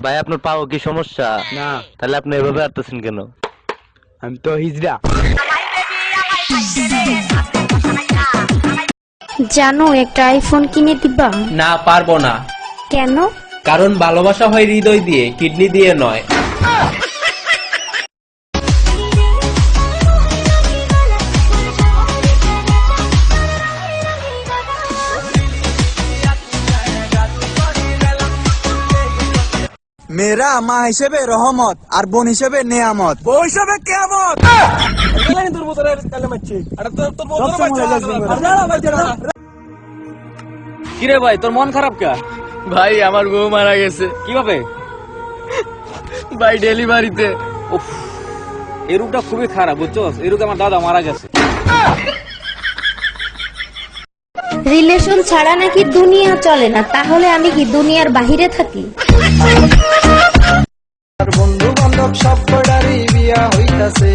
ভাই আপনার পাও কি সমস্যা? না। তাহলে আপনি এভাবে আসতেছেন কেন? আমি তো হিজড়া। জানো একটা আইফোন কিনে দিবা? না, পারবো না। কেন? কারণ ভালোবাসা হয় হৃদয় দিয়ে, কিডনি দিয়ে নয়। মেয়েরা মা হিসেবে রহমত আর বোন হিসেবে নেয়ামত, বউ হিসেবে কেয়ামত। কিরে ভাই, তোর মন খারাপ কে? ভাই আমার বউ মারা গেছে কিভাবে? ভাই ডেলিভারিতে। উফ, এই রোগটা খুবই খারাপ, বুঝছস? এই রোগে আমার দাদা মারা গেছে। রিলেশন ছাড়া নাকি দুনিয়া চলে না, তাহলে আমি কি দুনিয়ার বাহিরে থাকি? বন্ধু বান্ধব সব কটারই বিয়া হইতাছে,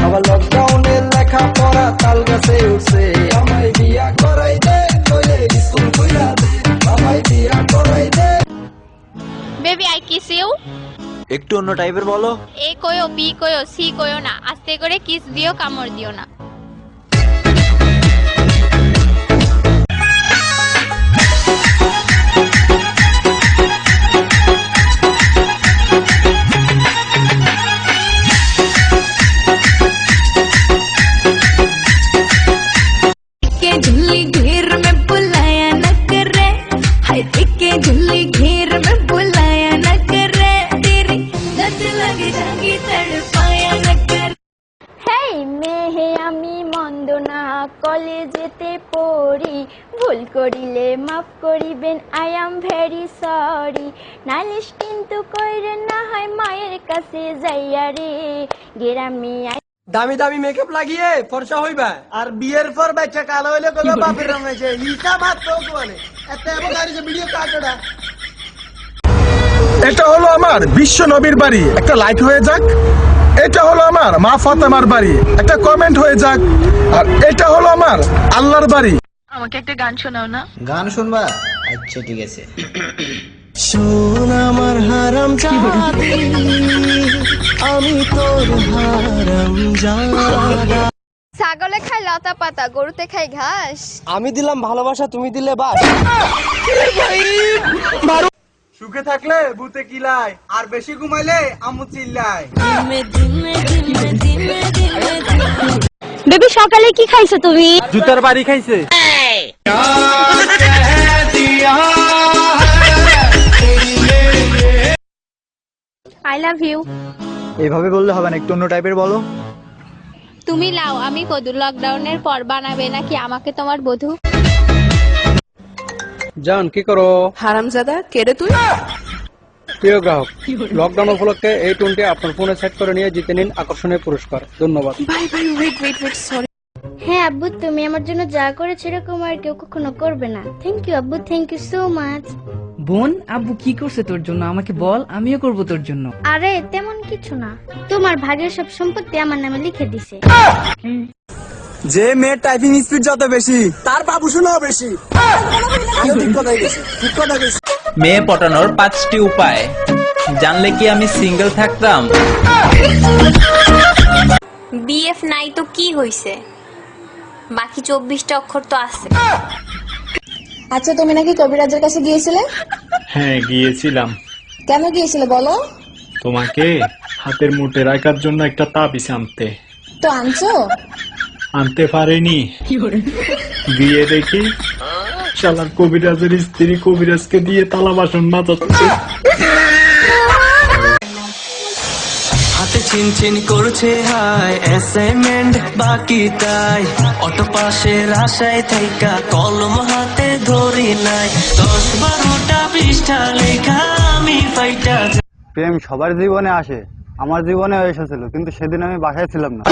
আবার লকডাউনের লেখা পড়া তাল গাছে উঠছে। আমায় বিয়া করাই দে, নইলে স্কুল কইরা দে। আমায় বিয়া করাই দে। Baby I kiss you. একটু অন্য টাইপের বলো। এ কয়ো, বি কয়ো, সি কয়ো না, আস্তে করে কিস দিও, কামড় দিও না। झुल्ली घेर में बुलाया न करे, हाय के झुल्ली घेर में बुलाया न करे, तेरी लत लग जाएगी तड़पाया न करे। হেই মেহে আমি মন্দ না, কলেজেতে পড়ি, ভুল করিলে মাফ করিবেন, আই এম ভেরি সরি। নালিশ কিন্তু কইরেন না, হয় মায়ের কাছে যাইয়া রে, গেরামি দামি দামি মেকআপ লাগিয়ে ফর্সা হইবা, আর বিয়ের পর বাচ্চা কালো হইলে কবে বাপের রং হয়েছে হিসাব হাত তো মানে এত এমন গাড়ি যে ভিডিও কাটড়া। এটা হলো আমার বিশ্ব নবীর বাড়ি, একটা লাইক হয়ে যাক। এটা হলো আমার মা ফাতেমার বাড়ি, একটা কমেন্ট হয়ে যাক। আর এটা হলো আমার আল্লাহর বাড়ি। আমাকে একটা গান শোনাও না। গান শুনবা? আচ্ছা ঠিক আছে। শোন আমার হারাম জাদি, আমি তোর হারাম জাদা। ছাগলে খায় লতা পাতা, গরুতে খায় ঘাস। আমি দিলাম ভালোবাসা, তুমি দিলে বাস। সুখে থাকলে ভূতে কিলায়, আর বেশি ঘুমাইলে আম্মু চিল্লায়। বেবি সকালে কি খাইছো তুমি? জুতার বাড়ি খাইছে। I love you. এভাবে বললে হবে না, একটু অন্য টাইপের বলো। তুমি লাও আমি কদু, লকডাউনের পর বানাবে নাকি আমাকে তোমার বধূ? জান কি করো? হারামজাদা কেড়ে তুই। প্রিয় গ্রাহক, লকডাউন উপলক্ষে এই টোনটি আপনার ফোনে সেট করে নিয়ে জিতে নিন আকর্ষণীয় পুরস্কার। ধন্যবাদ। হ্যাঁ আব্বু, তুমি আমার জন্য যা করেছো এরকম আর কেউ কখনো করবে না। থ্যাংক ইউ আব্বু, থ্যাংক ইউ সো মাচ। বোন, আব্বু কি করছে তোর জন্য? আমাকে বল, আমিও করব তোর জন্য। আরে তেমন কিছু না, তোমার ভাগের সব সম্পত্তি আমার নামে লিখে দিছে। যে মেয়ের টাইপিং স্পিড যত বেশি, তার বাবুসোনাও বেশি। ঠিক কথাই গেছে, ঠিক কথা গেছে। মেয়ে পটানোর 5টি উপায় জানলে কি আমি সিঙ্গেল থাকতাম? বিএফ নাই তো কি হইছে, বাকি 24টা অক্ষর তো আছে। আচ্ছা তুমি নাকি কবিরাজের কাছে গিয়েছিলে? হ্যাঁ গিয়েছিলাম। কেন গিয়েছিলে বলো? তোমাকে হাতের মুঠে রাখার জন্য একটা তাবিজ আনতে। তো আনছো? আনতে পারেনি। গিয়ে দেখি শালার কবিরাজের স্ত্রী কবিরাজকে দিয়ে তালা বাসন মাজাচ্ছে। হাতে চিনচিন করছে হাই অ্যাসাইনমেন্ট বাকি তাই, অটো পাশের আশায় থাইকা কলম হাতে ধরি নাই, 10-12টা পৃষ্ঠা লেখা আমি ফাইটা। প্রেম সবার জীবনে আসে, আমার জীবনে এসেছিল, কিন্তু সেদিন আমি বাসায় ছিলাম না।